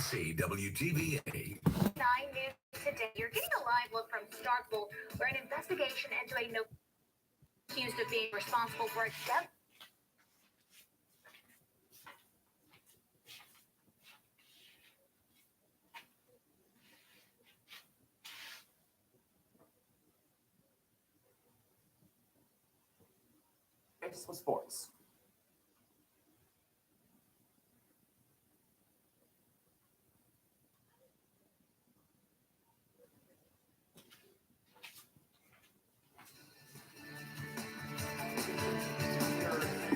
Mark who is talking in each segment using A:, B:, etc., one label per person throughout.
A: KC WTVA.
B: 9 News today. You're getting a live look from Starkville, where an investigation into a no accused of being responsible for a death.
C: With sports.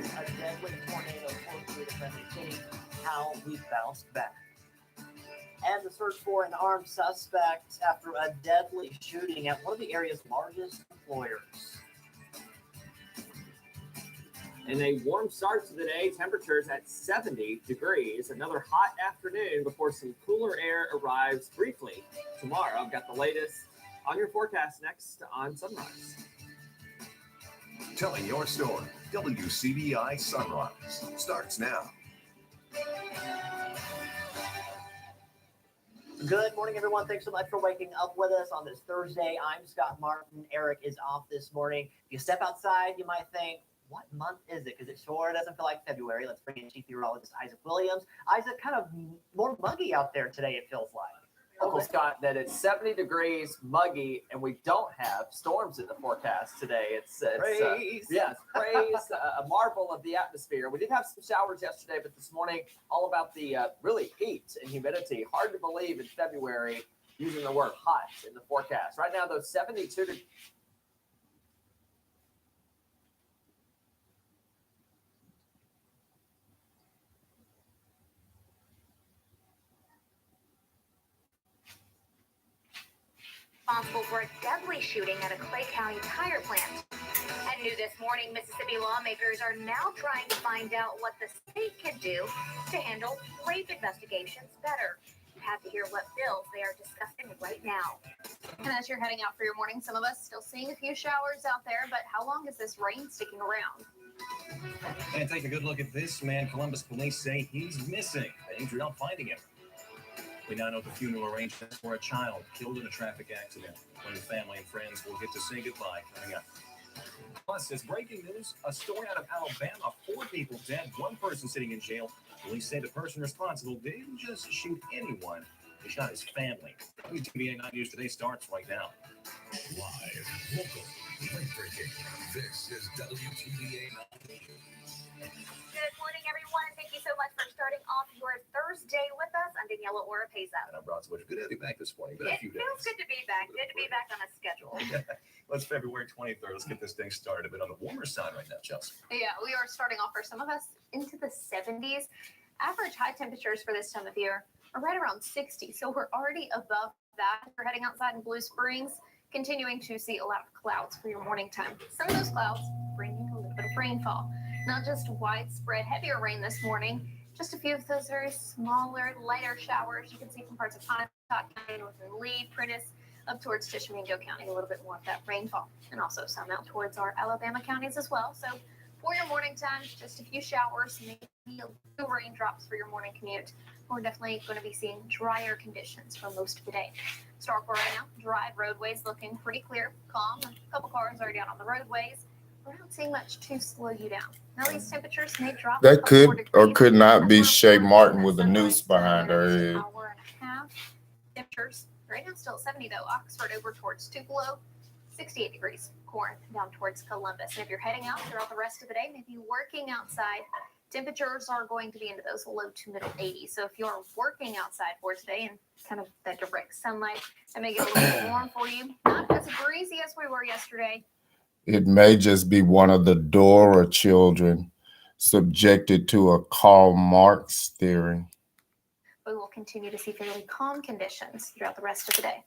C: A deadly tornado forced through the friendly city. How we bounced back. And the search for an armed suspect after a deadly shooting at one of the area's largest employers. And a warm start to the day, temperatures at 70 degrees. Another hot afternoon before some cooler air arrives briefly tomorrow. I've got the latest on your forecast next on Sunrise.
A: Telling your story, WCBI Sunrise starts now.
C: Good morning, everyone. Thanks so much for waking up with us on this Thursday. I'm Scott Martin. Eric is off this morning. If you step outside, you might think, what month is it? Because it sure doesn't feel like February. Let's bring in Chief Meteorologist Isaac Williams. Isaac, kind of more muggy out there today, it feels like.
D: Uncle Scott, that it's 70 degrees, muggy, and we don't have storms in the forecast today. It's
C: praise.
D: Praise, a marvel of the atmosphere. We did have some showers yesterday, but this morning, all about the really heat and humidity. Hard to believe in February using the word hot in the forecast. Right now, though, 72 degrees.
B: Responsible for a deadly shooting at a Clay County tire plant. At new this morning, Mississippi lawmakers are now trying to find out what the state can do to handle rape investigations better. You have to hear what bills they are discussing right now.
E: And as you're heading out for your morning, some of us still seeing a few showers out there, but how long is this rain sticking around?
F: And take a good look at this man. Columbus police say he's missing. Danger on finding him. We now know the funeral arrangements for a child killed in a traffic accident. When family and friends will get to say goodbye coming up. Plus, it's breaking news. A story out of Alabama. 4 people dead, 1 person sitting in jail. Police say the person responsible didn't just shoot anyone. He shot his family. WTVA 9 News Today starts right now.
A: Live, local, late-breaking. This is WTVA 9 News.
B: Good morning, everyone. Thank you so much for starting off your Thursday with us. I'm Daniela Orapeza.
F: And I'm Rod Switch. Good to have you back this morning.
B: It feels good to be back. Good to be back on a schedule.
F: Well, it's February 23rd. Let's get this thing started a bit on the warmer side right now, Chelsea.
E: Yeah, we are starting off for some of us into the 70s. Average high temperatures for this time of year are right around 60. So we're already above that. We're heading outside in Blue Springs, continuing to see a lot of clouds for your morning time. Some of those clouds bringing a little bit of rainfall. Not just widespread heavier rain this morning, just a few of those very smaller, lighter showers you can see from parts of Pontotoc County, northern Lee, Prentiss, up towards Tishomingo County, a little bit more of that rainfall, and also some out towards our Alabama counties as well. So for your morning time, just a few showers, maybe a few raindrops for your morning commute. We're definitely going to be seeing drier conditions for most of the day. Starkville right now, dry roadways looking pretty clear, calm. A couple cars already out on the roadways. We're not seeing much to slow you down. Now these temperatures may drop.
G: That could or could not be Shay Martin with a noose behind her head.
E: Hour and a half. Temperatures right now still 70 though. Oxford over towards Tupelo, 68 degrees. Corinth down towards Columbus. And if you're heading out throughout the rest of the day, maybe working outside, temperatures are going to be into those low to middle 80s. So if you're working outside for today and kind of that direct sunlight, that may get a little bit warm for you. Not as breezy as we were yesterday.
G: It may just be one of the Dora children subjected to a Karl Marx theory.
E: We will continue to see fairly calm conditions throughout the rest of the day.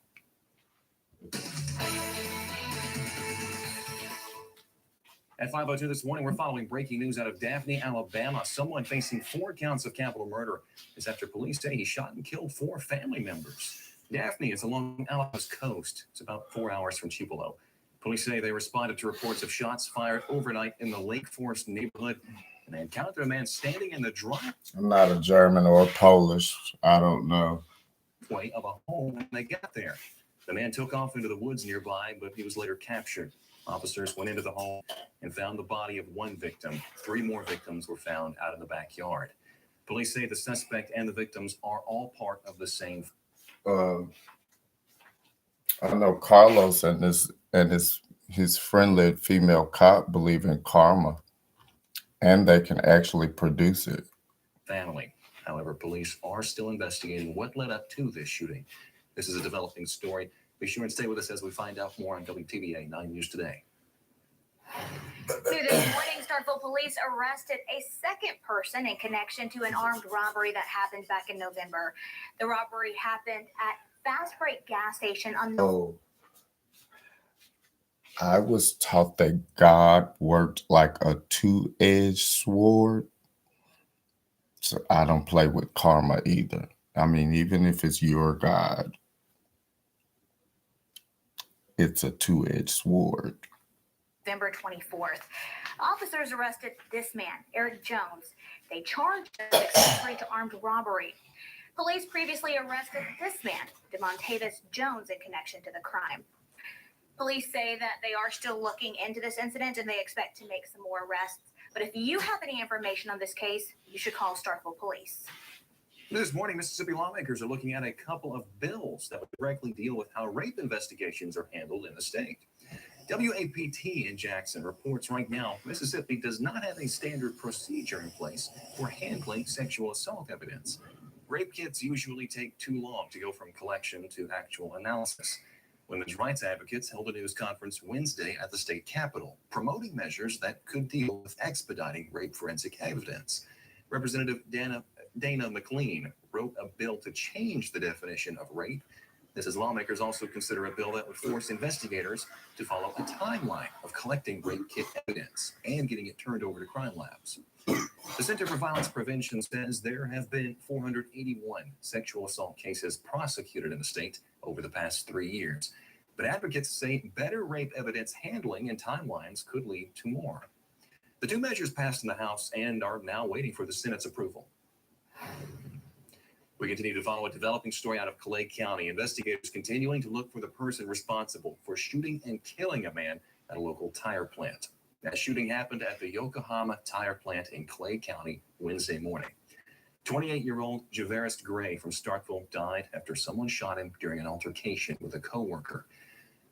F: At 5:02 this morning, we're following breaking news out of Daphne, Alabama. Someone facing 4 counts of capital murder is after police say he shot and killed 4 family members. Daphne is along Alabama's coast. It's about 4 hours from Tupelo. Police say they responded to reports of shots fired overnight in the Lake Forest neighborhood. and they encountered a man standing in the driveway
G: I'm not a German or Polish. I don't know.
F: of a home when they got there. The man took off into the woods nearby, but he was later captured. Officers went into the home and found the body of one victim. 3 more victims were found out in the backyard. Police say the suspect and the victims are all part of the same.
G: I know Carlos and his friendly female cop believe in karma, and they can actually produce it.
F: Family. However, police are still investigating what led up to this shooting. This is a developing story. Be sure and stay with us as we find out more on WTVA 9 News Today.
B: New this morning, Starkville police arrested a second person in connection to an armed robbery that happened back in November. The robbery happened at Fast Break gas station on
G: Oh, I was taught that God worked like a 2-edged sword. So I don't play with karma either. I mean, even if it's your God, it's a 2-edged sword.
B: November 24th. Officers arrested this man, Eric Jones. They charged him with accessory to armed robbery. Police previously arrested this man, DeMontavis Jones, in connection to the crime. Police say that they are still looking into this incident and they expect to make some more arrests. But if you have any information on this case, you should call Starkville Police.
F: This morning, Mississippi lawmakers are looking at a couple of bills that would directly deal with how rape investigations are handled in the state. WAPT in Jackson reports right now Mississippi does not have a standard procedure in place for handling sexual assault evidence. Rape kits usually take too long to go from collection to actual analysis. Women's rights advocates held a news conference Wednesday at the state capitol, promoting measures that could deal with expediting rape forensic evidence. Representative Dana McLean wrote a bill to change the definition of rape. This as lawmakers also consider a bill that would force investigators to follow a timeline of collecting rape kit evidence and getting it turned over to crime labs. The Center for Violence Prevention says there have been 481 sexual assault cases prosecuted in the state over the past 3 years. But advocates say better rape evidence handling and timelines could lead to more. The 2 measures passed in the House and are now waiting for the Senate's approval. We continue to follow a developing story out of Clay County. Investigators continuing to look for the person responsible for shooting and killing a man at a local tire plant. That shooting happened at the Yokohama tire plant in Clay County Wednesday morning. 28-year-old Javerist Gray from Starkville died after someone shot him during an altercation with a coworker.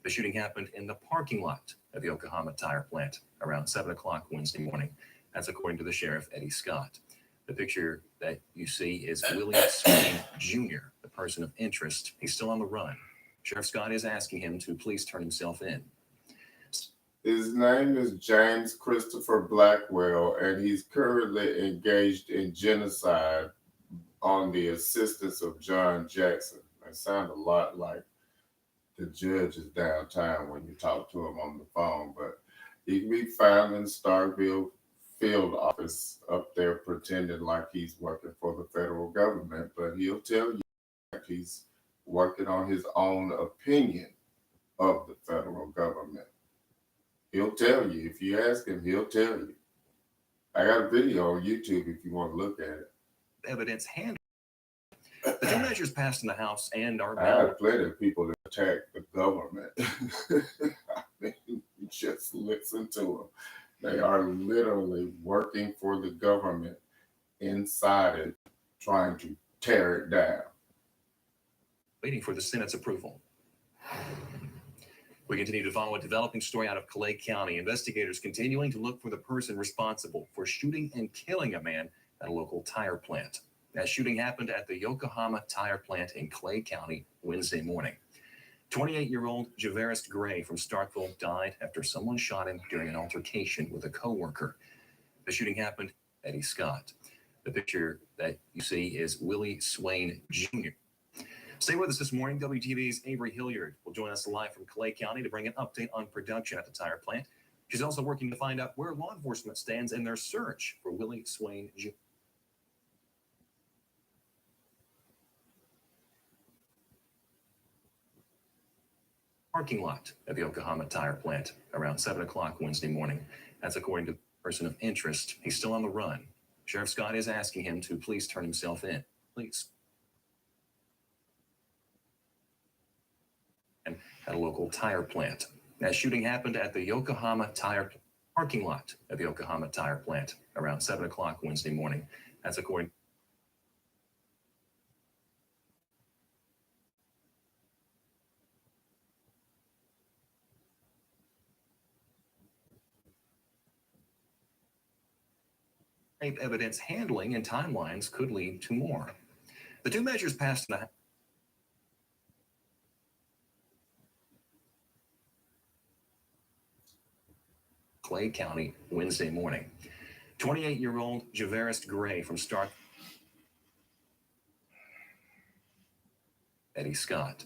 F: The shooting happened in the parking lot of the Yokohama tire plant around 7 o'clock Wednesday morning. That's according to the sheriff, Eddie Scott. The picture that you see is Willie Swain Jr., the person of interest. He's still on the run. Sheriff Scott is asking him to please turn himself in.
G: His name is James Christopher Blackwell, and he's currently engaged in genocide on the assistance of John Jackson. That sounds a lot like the judges downtown when you talk to him on the phone, but he can be found in Starkville field office up there pretending like he's working for the federal government, but he'll tell you that he's working on his own opinion of the federal government. He'll tell you. If you ask him, he'll tell you. I got a video on YouTube if you want to look at it.
F: Evidence handled. The 2 measures passed in the House and are
G: I
F: now.
G: had plenty of people that attack the government. I mean, just listen to them. They are literally working for the government inside it, trying to tear it down.
F: Waiting for the Senate's approval. We continue to follow a developing story out of Clay County. Investigators continuing to look for the person responsible for shooting and killing a man at a local tire plant. That shooting happened at the Yokohama tire plant in Clay County Wednesday morning. 28-year-old Javerist Gray from Starkville died after someone shot him during an altercation with a coworker. The shooting happened at Eddie Scott. The picture that you see is Willie Swain Jr. Stay with us this morning. WTV's Avery Hilliard will join us live from Clay County to bring an update on production at the tire plant. She's also working to find out where law enforcement stands in their search for Willie Swain Jr. Parking lot at the Yokohama tire plant around 7 o'clock Wednesday morning. That's according to person of interest. He's still on the run. Sheriff Scott is asking him to please turn himself in. Please. And at a local tire plant. That shooting happened at the Yokohama Tire parking lot at the Yokohama Tire plant around 7 o'clock Wednesday morning. That's according rape evidence handling and timelines could lead to more. The two measures passed in the Clay County Wednesday morning. 28-year-old Javerist Gray from Stark Eddie Scott.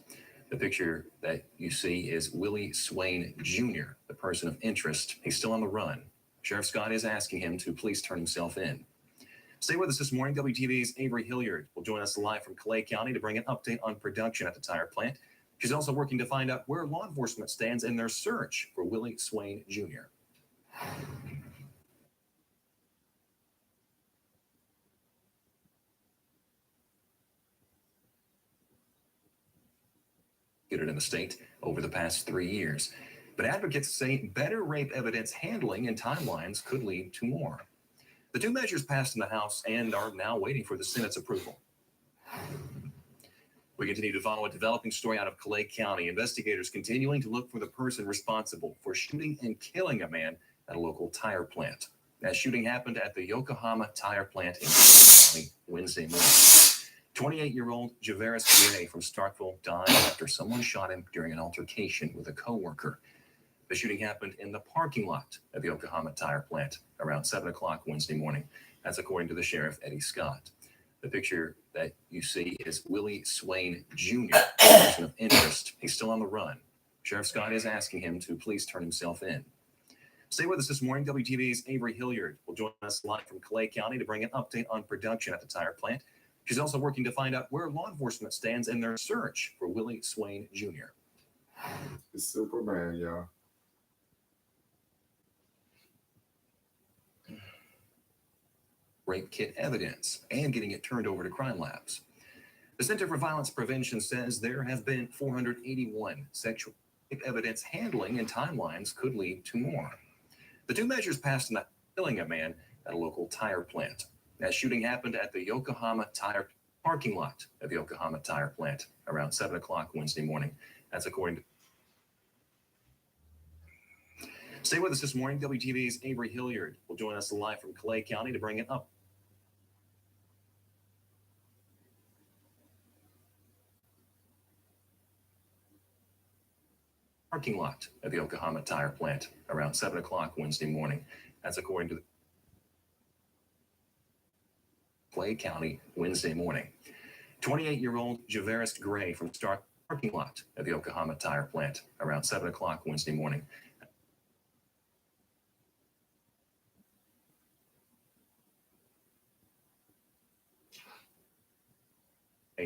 F: The picture that you see is Willie Swain Jr., the person of interest. He's still on the run. Sheriff Scott is asking him to please turn himself in. Stay with us this morning. WTV's Avery Hilliard will join us live from Clay County to bring an update on production at the tire plant. She's also working to find out where law enforcement stands in their search for Willie Swain Jr. In the state over the past 3 years. But advocates say better rape evidence handling and timelines could lead to more. The two measures passed in the House and are now waiting for the Senate's approval. We continue to follow a developing story out of Clay County. Investigators continuing to look for the person responsible for shooting and killing a man at a local tire plant. That shooting happened at the Yokohama Tire plant in Clay County Wednesday morning. 28-year-old Javerist Gray from Starkville died after someone shot him during an altercation with a coworker. The shooting happened in the parking lot of the Yokohama Tire plant around 7 o'clock Wednesday morning. That's according to the sheriff, Eddie Scott. The picture that you see is Willie Swain Jr., person of interest. He's still on the run. Sheriff Scott is asking him to please turn himself in. Stay with us this morning. WTV's Avery Hilliard will join us live from Clay County to bring an update on production at the tire plant. She's also working to find out where law enforcement stands in their search for Willie Swain Jr.
G: It's Superman, y'all.
F: Rape kit evidence and getting it turned over to crime labs. The Center for Violence Prevention says there have been 481 sexual rape evidence handling and timelines could lead to more. The two measures passed in the killing a man at a local tire plant. That shooting happened at the Yokohama Tire parking lot at the Yokohama Tire plant around 7 o'clock Wednesday morning. That's according to. Stay with us this morning. WTV's Avery Hilliard will join us live from Clay County to bring it up. Parking lot at the Yokohama Tire plant around 7 o'clock Wednesday morning. That's according to the Clay County Wednesday morning. 28-year-old Javerist Gray from Stark parking lot at the Yokohama Tire plant around 7 o'clock Wednesday morning.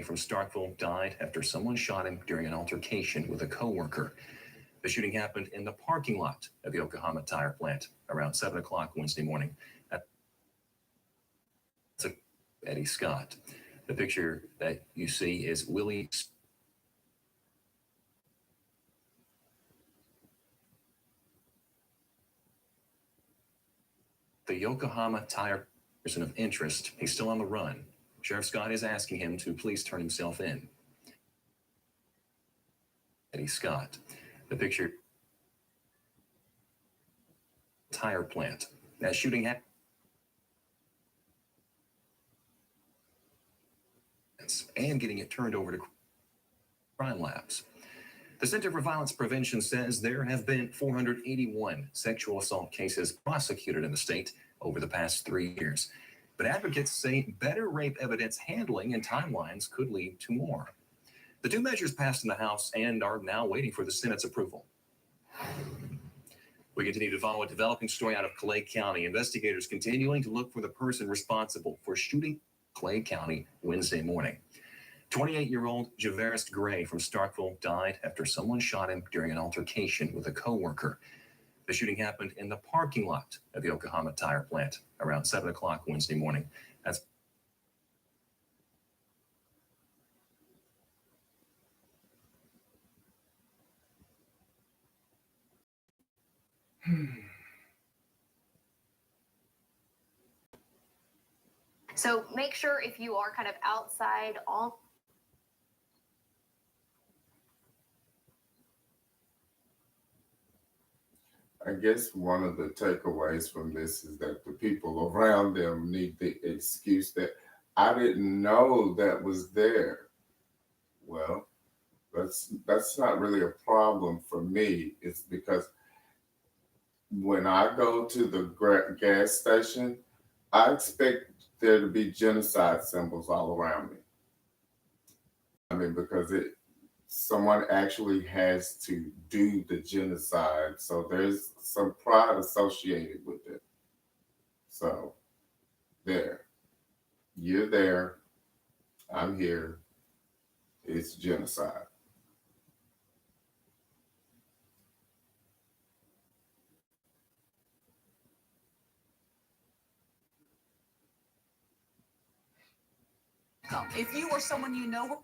F: From Starkville died after someone shot him during an altercation with a coworker. The shooting happened in the parking lot at the Yokohama Tire plant around 7 o'clock Wednesday morning. That's Eddie Scott. The picture that you see is Willie. The Yokohama Tire person of interest. He's still on the run. Sheriff Scott is asking him to please turn himself in. Eddie Scott. The picture. Tire plant. That shooting happened. And getting it turned over to crime labs. The Center for Violence Prevention says there have been 481 sexual assault cases prosecuted in the state over the past 3 years. But advocates say better rape evidence handling and timelines could lead to more. The two measures passed in the House and are now waiting for the Senate's approval. We continue to follow a developing story out of Clay County. Investigators continuing to look for the person responsible for shooting Clay County Wednesday morning. 28-year-old Javerist Gray from Starkville died after someone shot him during an altercation with a coworker. The shooting happened in the parking lot at the Oklahoma tire plant around 7 o'clock Wednesday morning. That's
E: So make sure if you are kind of outside on
G: I guess one of the takeaways from this is that the people around them need the excuse that I didn't know that was there. Well, that's not really a problem for me. It's because when I go to the gas station, I expect there to be genocide symbols all around me. I mean, because someone actually has to do the genocide, so there's some pride associated with it. So you're there, I'm here. It's genocide.
H: If you or someone you know.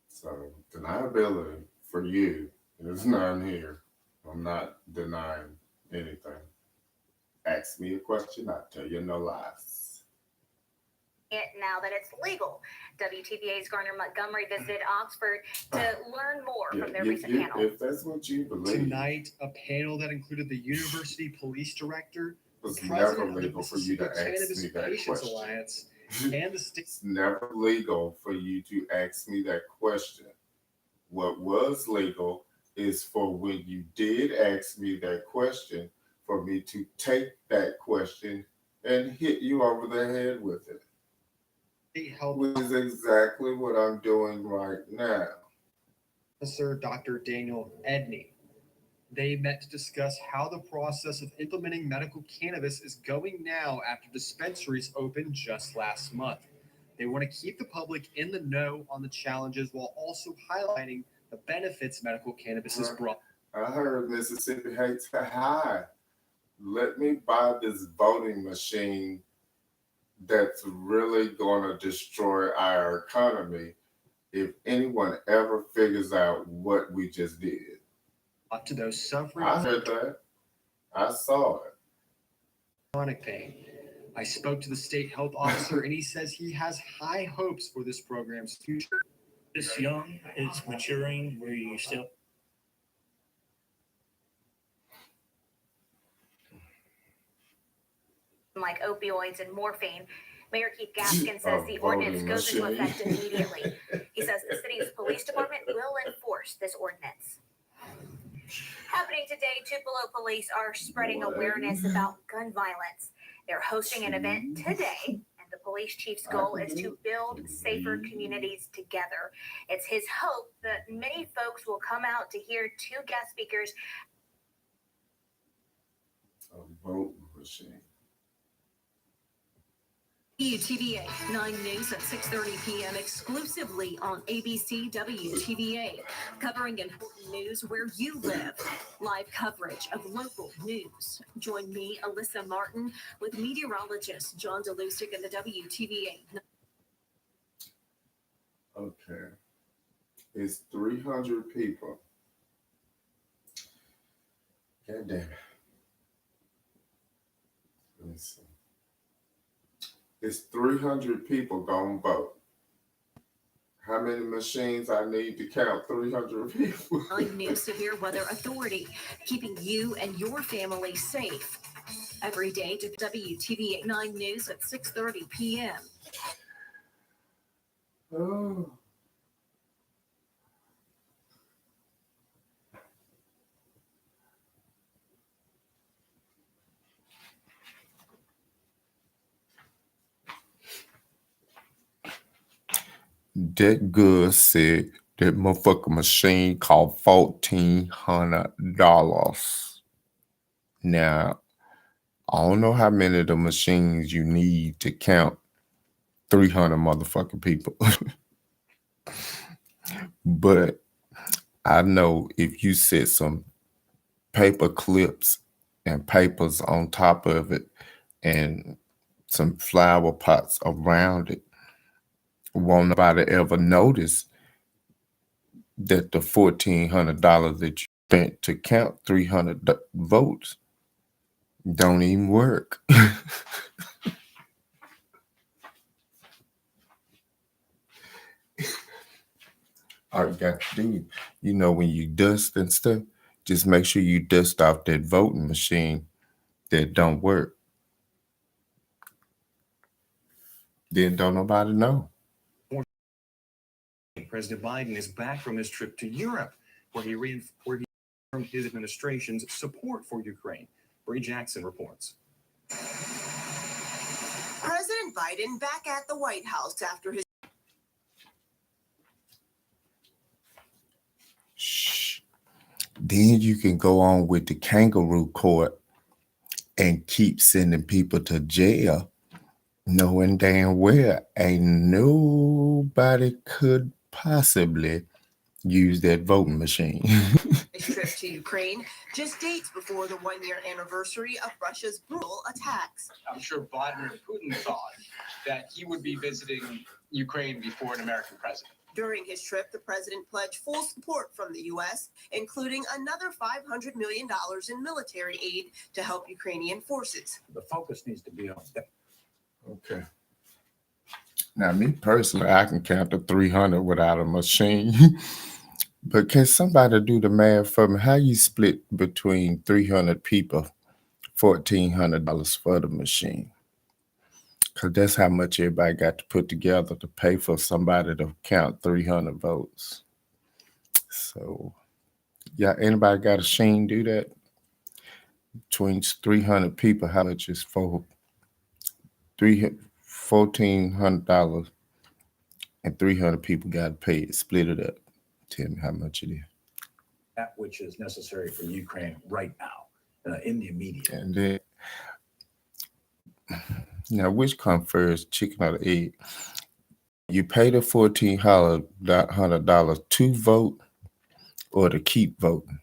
G: So deniability for you is none here. I'm not denying anything. Ask me a question, I'll tell you no lies.
B: It now that it's legal. WTVA's Garner Montgomery visited Oxford to learn more from their recent panel.
G: If that's what you believe.
I: Tonight, a panel that included the university police director,
G: It's
I: the
G: never
I: president of the
G: legal for you
I: Mississippi
G: to ask
I: Cannabis
G: me that
I: Patients
G: question.
I: Alliance, and the state.
G: It's never legal for you to ask me that question. What was legal is for when you did ask me that question, for me to take that question and hit you over the head with it. Which is exactly what I'm doing right now.
I: Officer Dr. Daniel Edney. They met to discuss how the process of implementing medical cannabis is going now after dispensaries opened just last month. They want to keep the public in the know on the challenges while also highlighting the benefits medical cannabis has brought.
G: I heard Mississippi hates to hide. Let me buy this voting machine that's really going to destroy our economy if anyone ever figures out what we just did.
I: To those suffering.
G: I heard that. I saw it.
I: Chronic pain. I spoke to the state health officer and he says he has high hopes for this program's future.
J: It's young, it's maturing, where you still.
B: Like opioids and morphine. Mayor Keith Gaskin says the ordinance goes into effect immediately. He says the city's police department will enforce this ordinance. Happening today, Tupelo police are spreading awareness about gun violence. They're hosting an event today, and the police chief's goal is to build safer communities together. It's his hope that many folks will come out to hear two guest speakers.
G: A vote machine.
H: WTVA 9 News at 6:30 p.m. exclusively on ABC WTVA, covering important news where you live. Live coverage of local news. Join me, Alyssa Martin, with meteorologist John DeLucic and the WTVA.
G: Okay. It's 300 people. God damn it. Let me see. It's 300 people gonna vote. How many machines I need to count 300 people?
H: 9 News Severe Weather Authority, keeping you and your family safe. Every day to WTVA 9 News at 6:30 p.m.
G: Oh. That good said that motherfucking machine cost $1,400. Now, I don't know how many of the machines you need to count 300 motherfucking people. But I know if you set some paper clips and papers on top of it and some flower pots around it, won't nobody ever notice that the $1,400 that you spent to count 300 votes don't even work. All you got to do, when you dust and stuff, just make sure you dust off that voting machine that don't work. Then don't nobody know.
F: President Biden is back from his trip to Europe, where he reaffirmed his administration's support for Ukraine. Bree Jackson reports.
K: President Biden back at the White House after his.
G: Shh. Then you can go on with the kangaroo court and keep sending people to jail, knowing damn well ain't nobody could possibly use that voting machine.
K: His trip to Ukraine just days before the one-year anniversary of Russia's brutal attacks.
L: I'm sure Vladimir Putin thought that he would be visiting Ukraine before an American president.
K: During his trip, the president pledged full support from the U.S., including another $500 million in military aid to help Ukrainian forces.
J: The focus needs to be on that.
G: Okay. Now, me personally, I can count to 300 without a machine. But can somebody do the math for me? How you split between 300 people, $1,400 for the machine? Because that's how much everybody got to put together to pay for somebody to count 300 votes. So, yeah, anybody got a machine do that? Between 300 people, how much is for $1,400 and 300 people got to pay it? Split it up. Tell me how much it is.
J: That which is necessary for Ukraine right now, in the immediate.
G: And then, now, which come first, chicken or the egg? You pay the $1,400 to vote or to keep voting?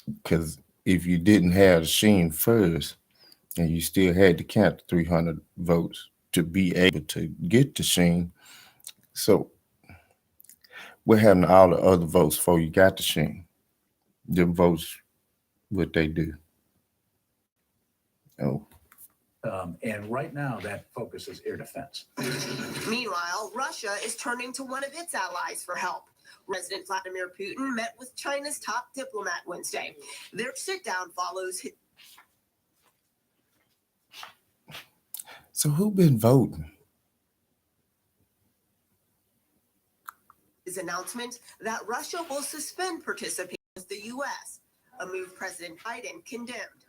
G: Because if you didn't have the machine first and you still had to count the 300 votes to be able to get the machine, so what happened to all the other votes before you got the machine? The votes, what they do? Oh.
J: And right now, that focus is air defense.
K: Meanwhile, Russia is turning to one of its allies for help. President Vladimir Putin met with China's top diplomat Wednesday. Their sit-down follows
G: So who been voting?
K: his announcement that Russia will suspend participation with the U.S., a move President Biden condemned.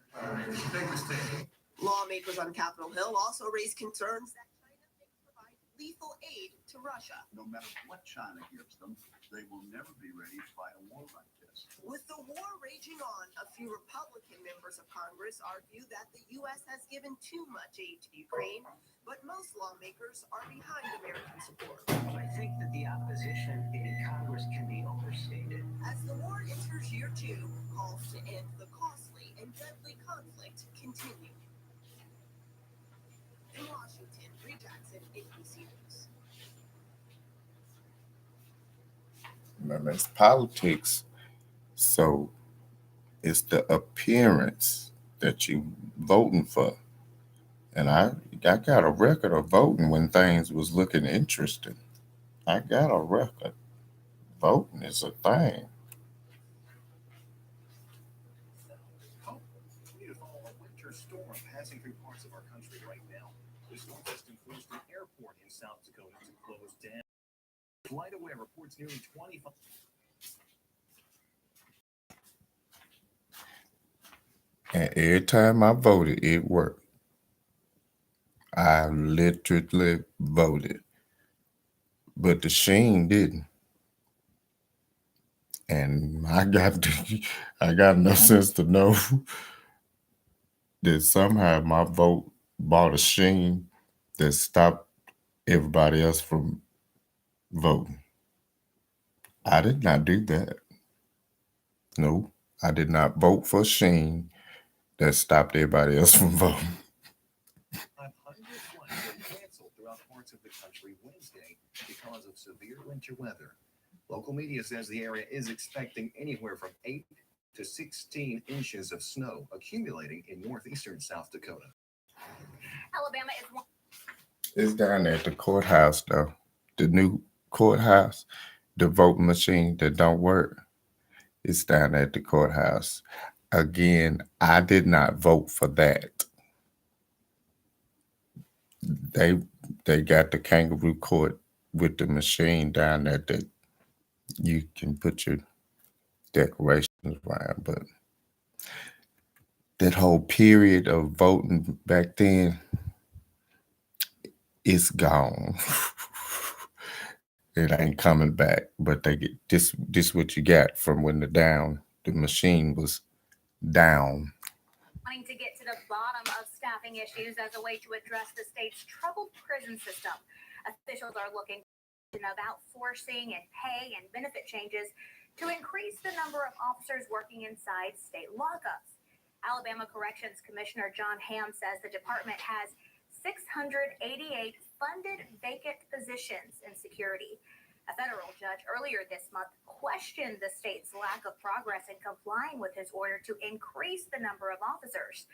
K: Lawmakers on Capitol Hill also raised concerns that China may provide lethal aid to Russia.
A: No matter what China gives them, they will never be ready to fight a war like this.
K: With the war raging on, a few Republican members of Congress argue that the U.S. has given too much aid to Ukraine, but most lawmakers are behind American support.
M: I think that the opposition in Congress can be overstated.
K: As the war enters year 2, calls to end the costly and deadly conflict continue. In Washington, Bree Jackson, ABC News.
G: Remember, it's politics. So it's the appearance that you voting for. And I got a record of voting when things was looking interesting. I got a record. Voting is a thing.
F: We need to follow a winter storm passing through parts of our country right now. This northwestern Houston airport in South Dakota to close down. FlightAware reports nearly 25.
G: And every time I voted, it worked. I literally voted. But the Sheen didn't. And I got enough sense to know that somehow my vote bought a Sheen that stopped everybody else from voting. I did not do that. No, I did not vote for Sheen. That stopped everybody else from voting.
F: 500 flights were canceled throughout parts of the country Wednesday because of severe winter weather. Local media says the area is expecting anywhere from 8 to 16 inches of snow accumulating in northeastern South Dakota.
B: Alabama is one.
G: It's down at the courthouse, though. The new courthouse, the voting machine that don't work, it's down at the courthouse. Again, I did not vote for that. They got the kangaroo court with the machine down there that you can put your decorations around, but that whole period of voting back then is gone. It ain't coming back. But they get this what you got from when the machine was down.
B: Wanting to get to the bottom of staffing issues as a way to address the state's troubled prison system. Officials are looking of outsourcing and pay and benefit changes to increase the number of officers working inside state lockups. Alabama Corrections Commissioner John Hamm says the department has 688 funded vacant positions in security. A federal judge earlier this month questioned the state's lack of progress in complying with his order to increase the number of officers.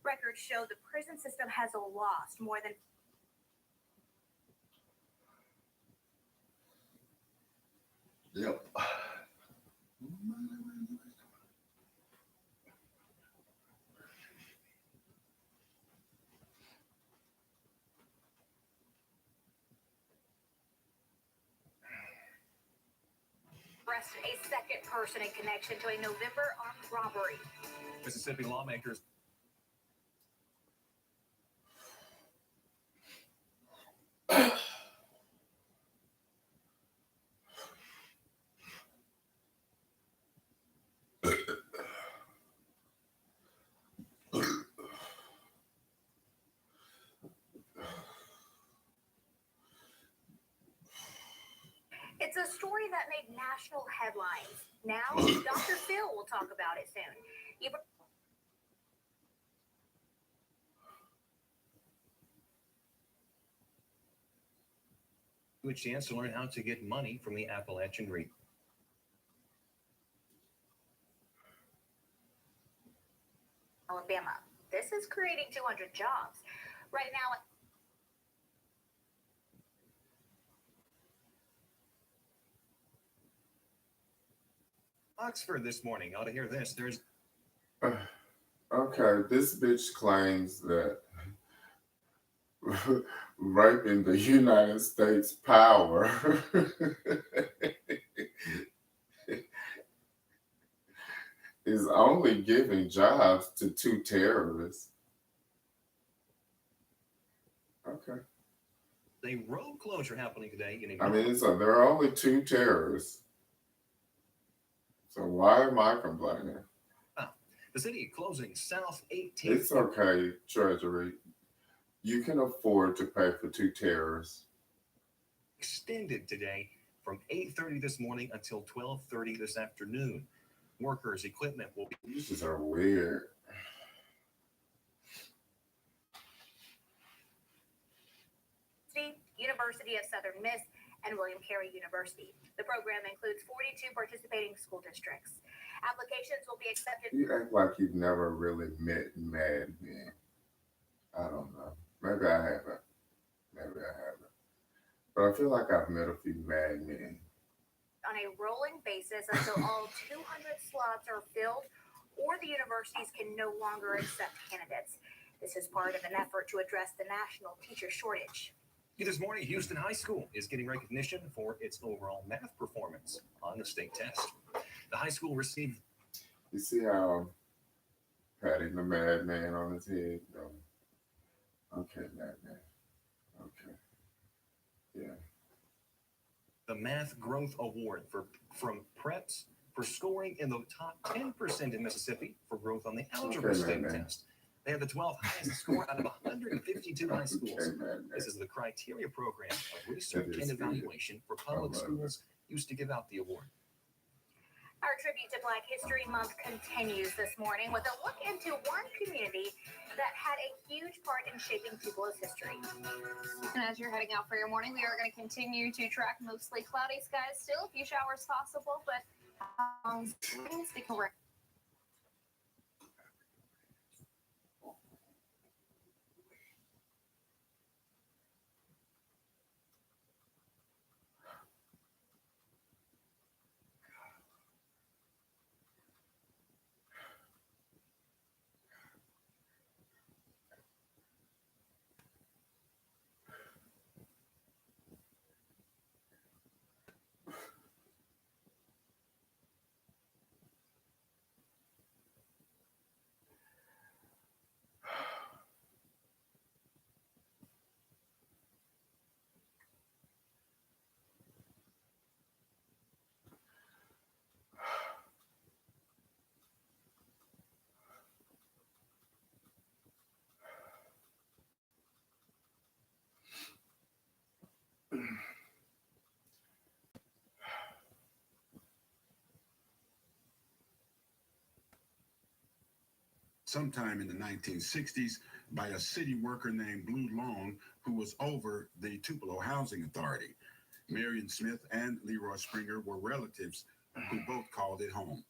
B: Records show the prison system has lost more than
G: Yep.
B: arrested a second person in connection to a November armed robbery.
F: Mississippi lawmakers
B: It's a story that made national headlines. Now, Dr. Phil will talk about it soon.
F: a chance to learn how to get money from the Appalachian region.
B: Alabama. This is creating 200 jobs. Right now,
F: Oxford this morning. You ought to hear this. There's
G: Okay, this bitch claims that raping the United States power is only giving jobs to 2 terrorists. Okay.
F: a road closure happening today in
G: I mean, there are only 2 terrorists. So why am I complaining?
F: the city closing South 18th.
G: It's okay, Treasury. You can afford to pay for 2 terrorists.
F: Extended today from 8:30 this morning until 12:30 this afternoon. Workers' equipment will be.
G: These are weird.
B: University of Southern Miss and William Carey University. The program includes 42 participating school districts. Applications will be accepted.
G: You act like you've never really met Mad Men. I don't know. Maybe I haven't. But I feel like I've met a few Mad Men.
B: On a rolling basis until all 200 slots are filled or the universities can no longer accept candidates. This is part of an effort to address the national teacher shortage.
F: This morning, Houston High School is getting recognition for its overall math performance on the state test. The high school received.
G: You see how patting the madman on his head? Okay, madman. Okay. Yeah.
F: The Math Growth Award from preps for scoring in the top 10% in Mississippi for growth on the algebra state test. They have the 12th highest score out of 152 high schools. This is the criteria program of research and evaluation for public schools used to give out the award.
B: Our tribute to Black History Month continues this morning with a look into one community that had a huge part in shaping Tupelo's history.
E: And as you're heading out for your morning, we are going to continue to track mostly cloudy skies still, a few showers possible, but speaking of
N: sometime in the 1960s by a city worker named Blue Long, who was over the Tupelo Housing Authority. Marion Smith and Leroy Springer were relatives who both called it home.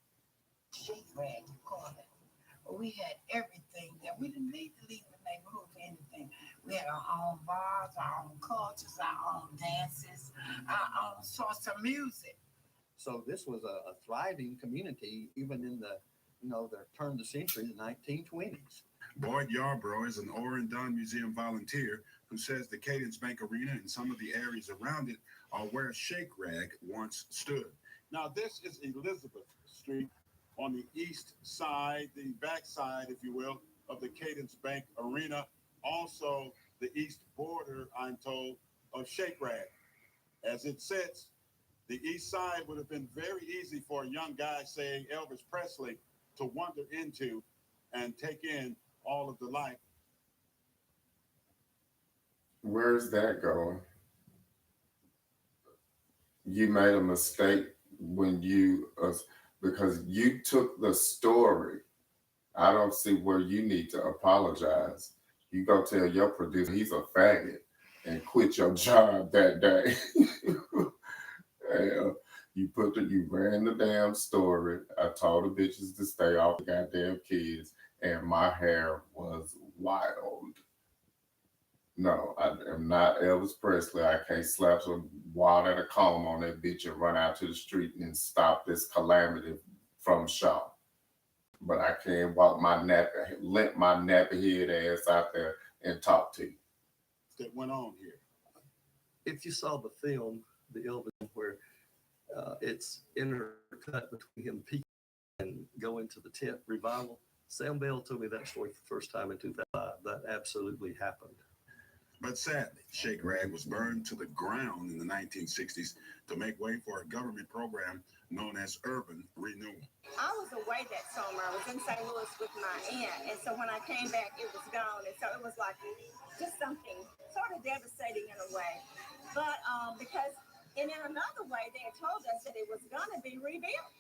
O: Shake rag, you call it. We had everything that we didn't need to leave the neighborhood for anything. We had our own bars, our own cultures, our own dances, our own sorts of music.
P: So this was a thriving community, even in the turn of the century, the 1920s.
N: Boyd Yarbrough is an Oren Dunn Museum volunteer who says the Cadence Bank Arena and some of the areas around it are where Shake Rag once stood.
Q: Now, this is Elizabeth Street on the east side, the back side, if you will, of the Cadence Bank Arena. Also, the east border, I'm told, of Shake Rag. As it sits, the east side would have been very easy for a young guy, saying Elvis Presley, to wander into and take in all of the life.
G: Where's that going? You made a mistake when you, because you took the story. I don't see where you need to apologize. You go tell your producer he's a faggot and quit your job that day. You ran the damn story. I told the bitches to stay off the goddamn kids, and my hair was wild. No, I am not Elvis Presley. I can't slap some water and a comb on that bitch and run out to the street and stop this calamity from Shaw. But I can walk limp my nappy head ass out there and talk to you.
Q: That went on here.
P: If you saw the film, the Elvis, where it's intercut between him peaking and going to the tent revival, Sam Bell told me that story for the first time in 2005. That absolutely happened.
N: But sadly, Shake Rag was burned to the ground in the 1960s to make way for a government program known as Urban Renewal.
R: I was away that summer. I was in St. Louis with my aunt. And so when I came back, it was gone. And so it was like just something sort of devastating in a way. But and in another way, they had told us that it was going to be rebuilt.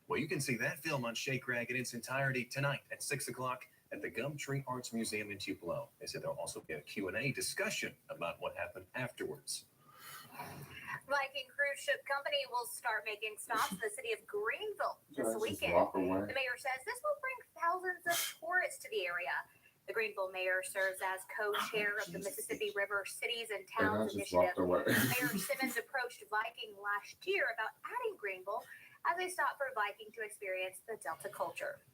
F: Well, you can see that film on Shake Rag in its entirety tonight at 6 o'clock at the Gumtree Arts Museum in Tupelo. They said there'll also be a Q&A discussion about what happened afterwards.
B: Viking Cruise Ship Company will start making stops in the city of Greenville this weekend. The mayor says this will bring thousands of tourists to the area. The Greenville mayor serves as co-chair of the Mississippi River Cities and Towns Initiative. Mayor Simmons approached Viking last year about adding Greenville as a stop for Viking to experience the Delta culture.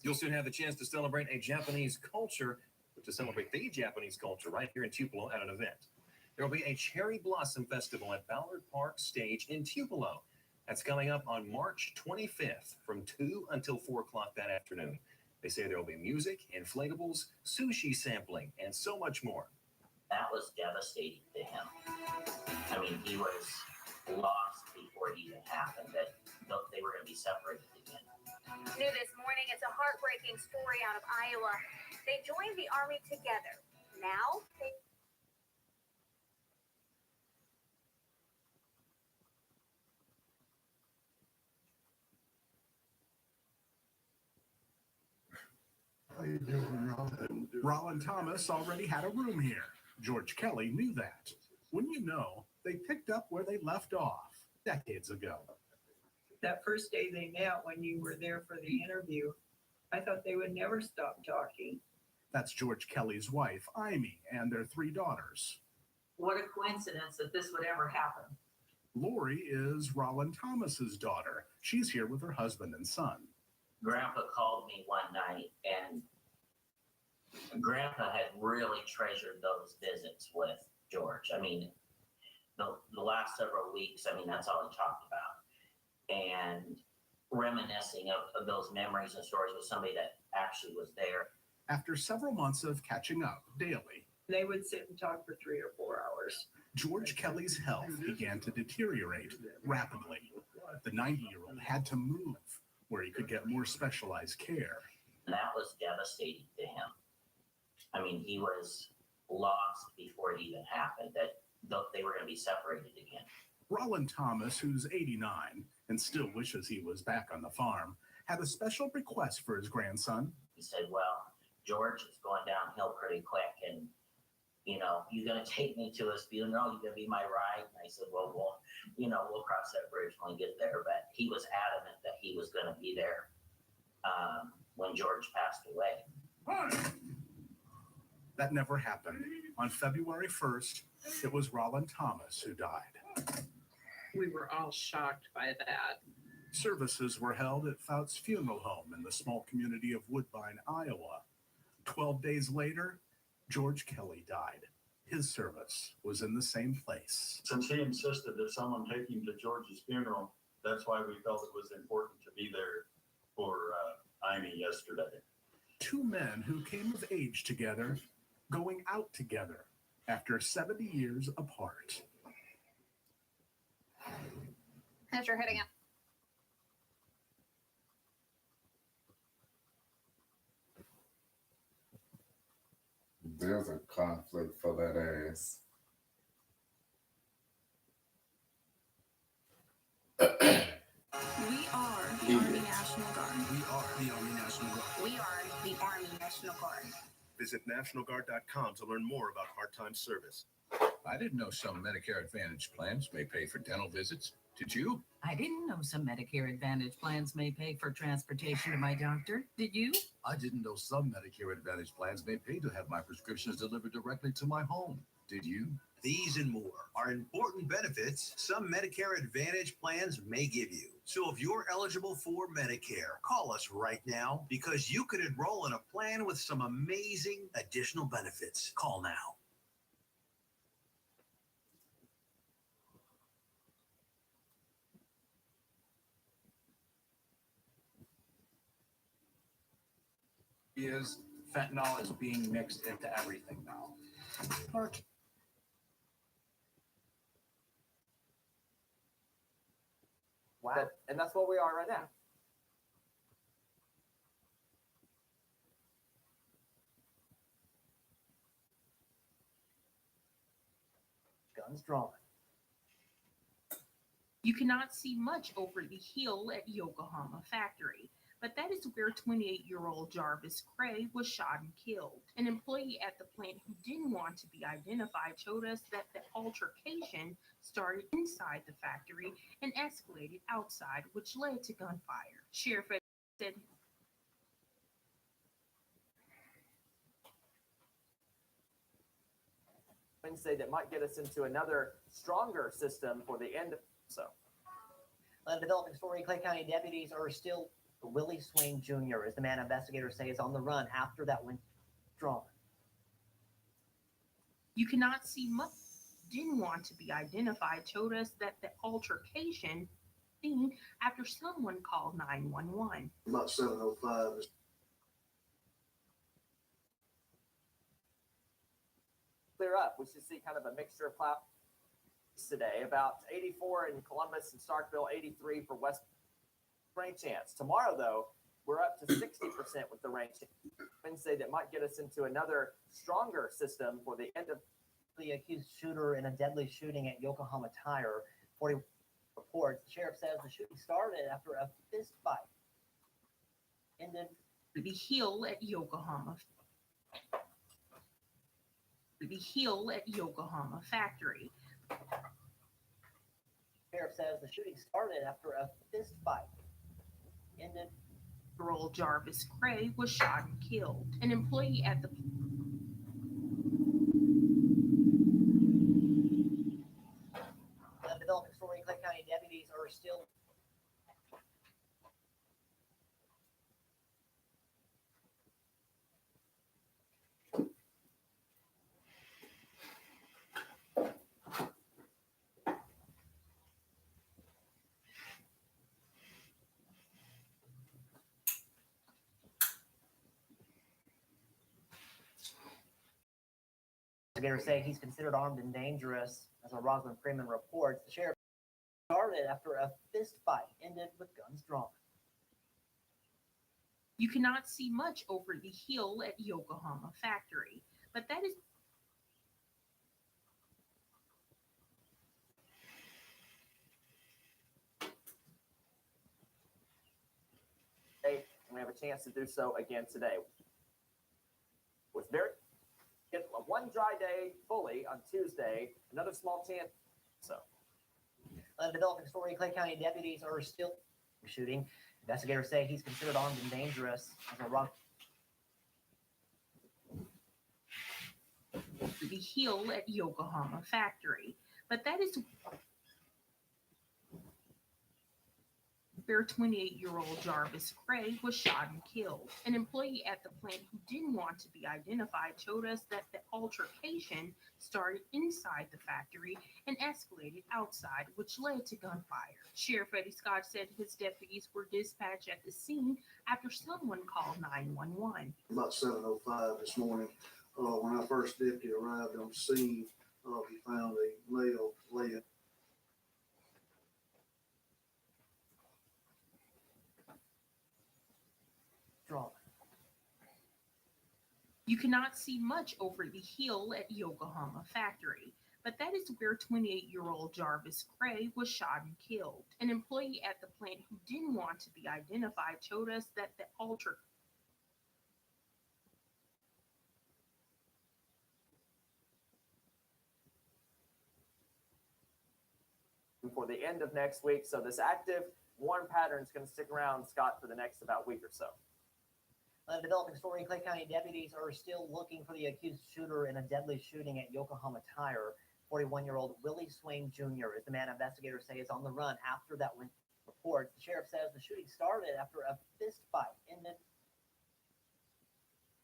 F: You'll soon have the chance to celebrate a Japanese culture, to celebrate the Japanese culture right here in Tupelo at an event. There will be a Cherry Blossom Festival at Ballard Park Stage in Tupelo. That's coming up on March 25th from 2 until 4 o'clock that afternoon. They say there will be music, inflatables, sushi sampling, and so much more.
S: That was devastating to him. I mean, he was lost before it even happened, that they were going to be separated again.
B: New this morning, it's a heartbreaking story out of Iowa. They joined the Army together. Now they
T: How you doing, Roland?
U: Roland Thomas already had a room here. George Kelly knew that. Wouldn't you know, they picked up where they left off decades ago.
V: That first day they met when you were there for the interview, I thought they would never stop talking.
U: That's George Kelly's wife, Amy, and their 3 daughters.
V: What a coincidence that this would ever happen.
U: Lori is Roland Thomas's daughter. She's here with her husband and son.
S: Grandpa called me one night, and Grandpa had really treasured those visits with George. I mean, the last several weeks, I mean, that's all he talked about. And reminiscing of those memories and stories with somebody that actually was there.
U: After several months of catching up daily,
V: They would sit and talk for 3 or 4 hours.
U: George Kelly's health began to deteriorate rapidly. The 90-year-old had to move where he could get more specialized care.
S: And that was devastating to him. I mean, he was lost before it even happened, that they were going to be separated again.
U: Roland Thomas, who's 89 and still wishes he was back on the farm, had a special request for his grandson.
S: He said, well, George is going downhill pretty quick, and, you know, you're going to take me to his funeral, you're going to be my ride. And I said, well, we'll cross that bridge when we get there. But he was adamant that he was going to be there when George passed away.
U: That never happened. On February 1st, it was Roland Thomas who died.
V: We were all shocked by that.
U: Services were held at Fout's funeral home in the small community of Woodbine, Iowa. 12 days later, George Kelly died. His service was in the same place.
W: Since he insisted that someone take him to George's funeral, that's why we felt it was important to be there for Amy yesterday.
U: 2 men who came of age together, going out together after 70 years apart.
E: As you're heading out.
G: There's a conflict for that ass.
X: We are the Army National Guard.
F: We are the Army National Guard.
X: We are the Army National Guard.
F: Visit nationalguard.com to learn more about part-time service.
J: I didn't know some Medicare Advantage plans may pay for dental visits. Did you?
Y: I didn't know some Medicare Advantage plans may pay for transportation to my doctor. Did you?
J: I didn't know some Medicare Advantage plans may pay to have my prescriptions delivered directly to my home. Did you?
F: These and more are important benefits some Medicare Advantage plans may give you. So if you're eligible for Medicare, call us right now because you could enroll in a plan with some amazing additional benefits. Call now.
L: Is fentanyl is being mixed into everything now.
D: Wow. And that's what we are right now. Guns drawn.
Z: You cannot see much over the hill at Yokohama factory, but that is where 28-year-old Jarvis Gray was shot and killed. An employee at the plant who didn't want to be identified told us that the altercation started inside the factory and escalated outside, which led to gunfire. Sheriff said
D: Wednesday that might get us into another stronger system for the end. So,
C: a developing story: Clay County deputies are still. Willie Swain Jr. is the man investigators say is on the run after that went drawn.
Z: You cannot see much. Didn't want to be identified told us that the altercation seen after someone called 911.
T: About 7:05.
D: Clear up. We should see kind of a mixture of clouds today. About 84 in Columbus and Starkville, 83 for West. Rain chance. Tomorrow, though, we're up to 60% with the range Wednesday. That might get us into another stronger system for the end of
C: the accused shooter in a deadly shooting at Yokohama Tire. 40 reports. The sheriff says the shooting started after a fist fight ended
Z: the Hill at Yokohama. The Hill at Yokohama factory.
C: Sheriff says the shooting started after a fist fight ended.
Z: Earl Jarvis Gray was shot and killed. An employee at the
C: Developing story. Clay County deputies are still investigators say he's considered armed and dangerous. As a Rosalind Freeman reports, the sheriff started after a fist fight ended with guns drawn.
Z: You cannot see much over the hill at Yokohama factory, but that is
D: and we have a chance to do so again today. Was very get one dry day fully on Tuesday, another small chance. So,
C: Developing story. Clay County deputies are still shooting. Investigators say he's considered armed and dangerous. As a
Z: the hill at Yokohama factory, but that is where 28-year-old Jarvis Gray was shot and killed. An employee at the plant who didn't want to be identified told us that the altercation started inside the factory and escalated outside, which led to gunfire. Sheriff Eddie Scott said his deputies were dispatched at the scene after someone called 911.
T: About 7:05 this morning, when our first deputy arrived on scene, he found a male laying.
C: Drawn.
Z: You cannot see much over the hill at Yokohama factory, but that is where 28-year-old Jarvis Gray was shot and killed. An employee at the plant who didn't want to be identified told us that the
D: for the end of next week. So this active warm pattern is going to stick around, Scott, for the next about week or so.
C: Developing story. Clay County deputies are still looking for the accused shooter in a deadly shooting at Yokohama Tire. 41-year-old Willie Swain Jr. is the man investigators say is on the run after that report. The sheriff says the shooting started after a fist fight ended.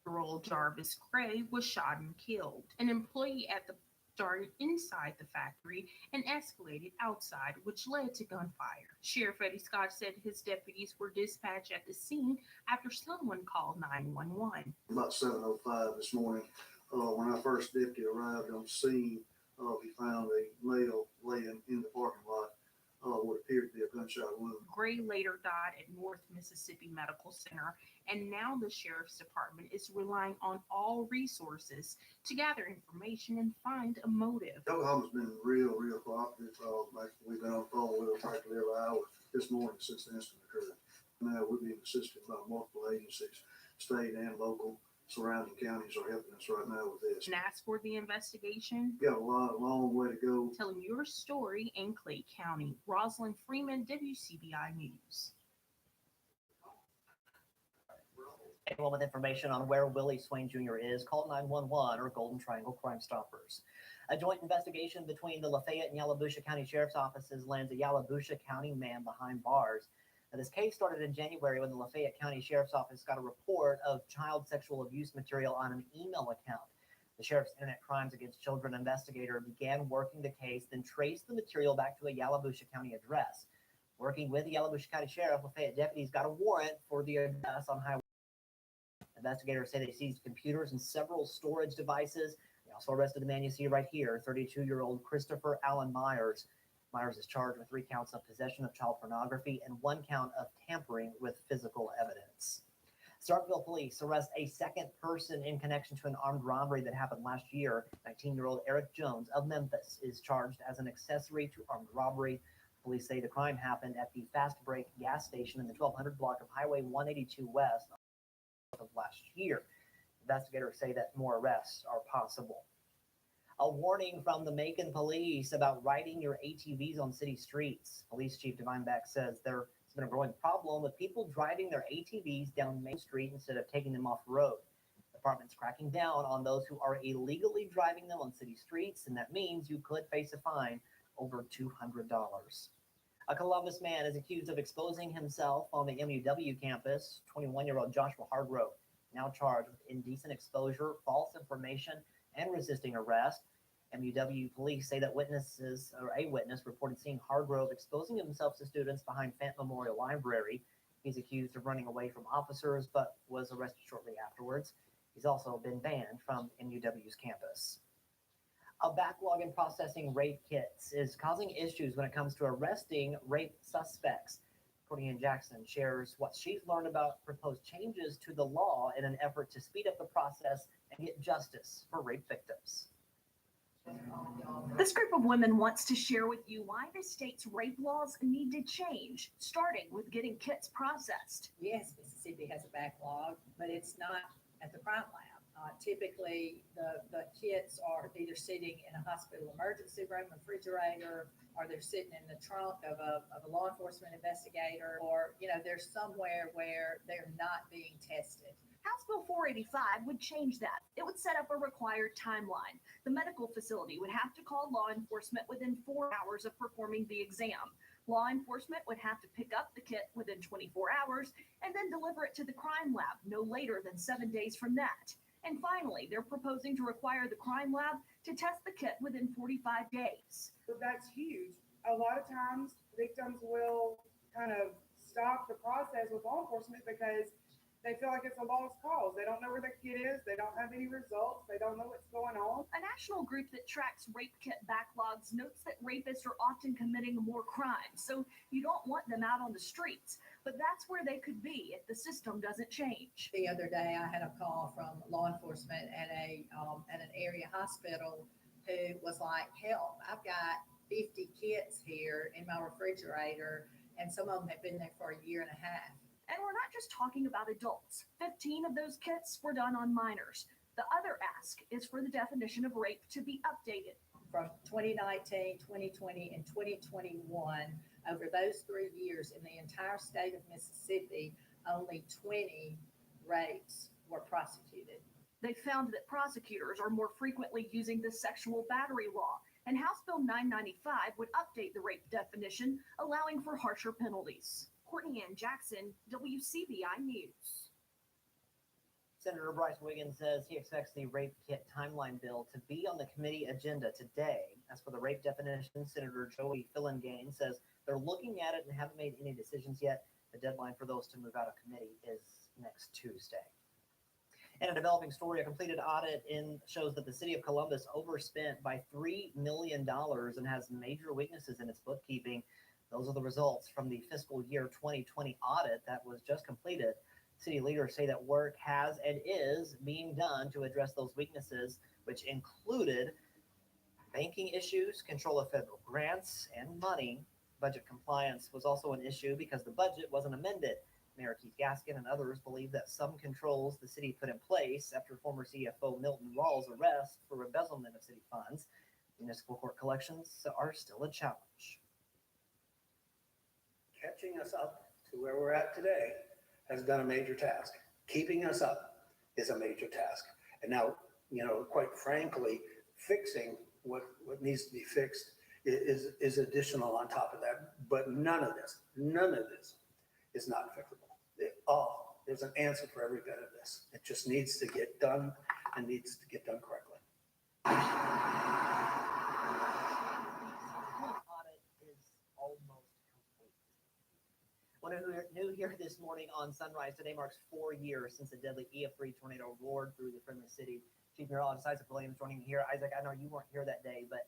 Z: Earl Jarvis Gray was shot and killed. An employee at the started inside the factory and escalated outside, which led to gunfire. Sheriff Eddie Scott said his deputies were dispatched at the scene after someone called 911.
T: About 7:05 this morning, when our first deputy arrived on scene, he found a male laying in the parking lot, what appeared to be a gunshot wound.
Z: Gray later died at North Mississippi Medical Center, and now the Sheriff's Department is relying on all resources to gather information and find a motive.
T: Yokohama's been real cooperative. We've been on the phone with them practically every hour this morning since the incident occurred. Now we're being assisted by multiple agencies, state and local. Surrounding counties are helping us right now with this.
Z: And as for the investigation,
T: Got a long way to go.
Z: Telling your story in Clay County, Rosalind Freeman, WCBI News.
C: Anyone with information on where Willie Swain Jr. is, call 911 or Golden Triangle Crime Stoppers. A joint investigation between the Lafayette and Yalobusha County Sheriff's Offices lands a Yalobusha County man behind bars. Now, this case started in January when the Lafayette County Sheriff's Office got a report of child sexual abuse material on an email account. The Sheriff's Internet Crimes Against Children investigator began working the case, then traced the material back to a Yalobusha County address. Working with the Yalobusha County Sheriff, Lafayette deputies got a warrant for the address on Highway. Investigators say they seized computers and several storage devices. They also arrested the man you see right here, 32-year-old Christopher Allen Myers. Myers is charged with 3 counts of possession of child pornography and 1 count of tampering with physical evidence. Starkville police arrest a second person in connection to an armed robbery that happened last year. 19-year-old Eric Jones of Memphis is charged as an accessory to armed robbery. Police say the crime happened at the Fast Break gas station in the 1200 block of Highway 182 West of last year. Investigators say that more arrests are possible. A warning from the Macon police about riding your ATVs on city streets. Police Chief Divine Beck says there's been a growing problem with people driving their ATVs down Main Street instead of taking them off road. The department's cracking down on those who are illegally driving them on city streets, and that means you could face a fine over $200. A Columbus man is accused of exposing himself on the MUW campus. 21-year-old Joshua Hargrove, now charged with indecent exposure, false information, and resisting arrest. MUW police say that a witness reported seeing Hargrove exposing himself to students behind Fant Memorial Library. He's accused of running away from officers, but was arrested shortly afterwards. He's also been banned from MUW's campus. A backlog in processing rape kits is causing issues when it comes to arresting rape suspects. Courtney Ann Jackson shares what she's learned about proposed changes to the law in an effort to speed up the process and get justice for rape victims.
A: This group of women wants to share with you why the state's rape laws need to change, starting with getting kits processed.
H: Yes, Mississippi has a backlog, but it's not at the crime lab. Typically, the kits are either sitting in a hospital emergency room refrigerator, or they're sitting in the trunk of a law enforcement investigator, or they're somewhere where they're not being tested.
A: House Bill 485 would change that. It would set up a required timeline. The medical facility would have to call law enforcement within 4 hours of performing the exam. Law enforcement would have to pick up the kit within 24 hours and then deliver it to the crime lab no later than 7 days from that. And finally, they're proposing to require the crime lab to test the kit within 45 days.
I: That's huge. A lot of times victims will kind of stop the process with law enforcement because they feel like it's a lost cause. They don't know where the kid is. They don't have any results. They don't know what's going on.
A: A national group that tracks rape kit backlogs notes that rapists are often committing more crimes, so you don't want them out on the streets. But that's where they could be if the system doesn't change.
H: The other day, I had a call from law enforcement at an area hospital who was like, "Help! I've got 50 kits here in my refrigerator, and some of them have been there for a year and a half."
A: And we're not just talking about adults. 15 of those kits were done on minors. The other ask is for the definition of rape to be updated.
H: From 2019, 2020, and 2021, over those 3 years in the entire state of Mississippi, only 20 rapes were prosecuted.
A: They found that prosecutors are more frequently using the sexual battery law, and House Bill 995 would update the rape definition, allowing for harsher penalties. Courtney Ann Jackson, WCBI News.
C: Senator Bryce Wiggins says he expects the rape kit timeline bill to be on the committee agenda today. As for the rape definition, Senator Joey Fillingane says they're looking at it and haven't made any decisions yet. The deadline for those to move out of committee is next Tuesday. In a developing story, a completed audit shows that the city of Columbus overspent by $3 million and has major weaknesses in its bookkeeping. Those are the results from the fiscal year 2020 audit that was just completed. City leaders say that work has and is being done to address those weaknesses, which included banking issues, control of federal grants and money. Budget compliance was also an issue because the budget wasn't amended. Mayor Keith Gaskin and others believe that some controls the city put in place after former CFO Milton Rawls' arrest for embezzlement of city funds. Municipal court collections are still a challenge.
K: Catching us up to where we're at today has been a major task. Keeping us up is a major task. And now, quite frankly, fixing what needs to be fixed is additional on top of that. But none of this is not fixable. There's an answer for every bit of this. It just needs to get done and needs to get done correctly.
C: One new here this morning on Sunrise. Today marks 4 years since the deadly EF3 tornado roared through the friendly city. Chief Meteorologist Isaac Williams joining me here. Isaac, I know you weren't here that day, but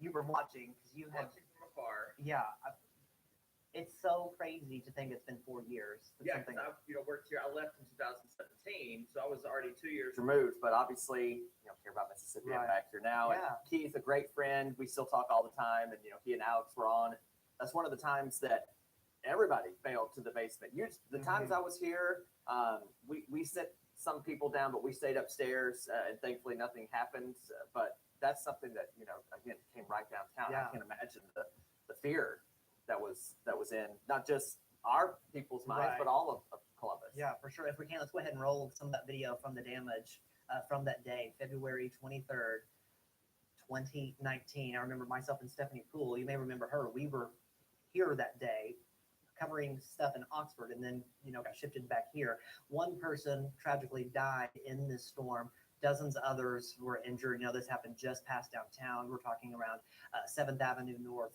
C: you were watching because you had.
D: Watching from afar.
C: Yeah, it's so crazy to think it's been 4 years.
D: Yeah, because I worked here. I left in 2017, so I was already 2 years removed. But obviously, care about Mississippi. I'm
C: Right.
D: back here now.
C: Yeah.
D: And Keith, a great friend. We still talk all the time, and he and Alex were on. That's one of the times that everybody failed to the basement. The times I was here, we sent some people down, but we stayed upstairs, and thankfully nothing happened. But that's something that again came right downtown.
C: Yeah.
D: I can't imagine the fear that was in not just our people's minds,
C: Right.
D: but all of Columbus.
C: Yeah, for sure. If we can, let's go ahead and roll some of that video from the damage from that day, February 23rd, 2019. I remember myself and Stephanie Poole. You may remember her. We were here that day covering stuff in Oxford and then, got shifted back here. One person tragically died in this storm. Dozens of others were injured. This happened just past downtown. We're talking around 7th Avenue North,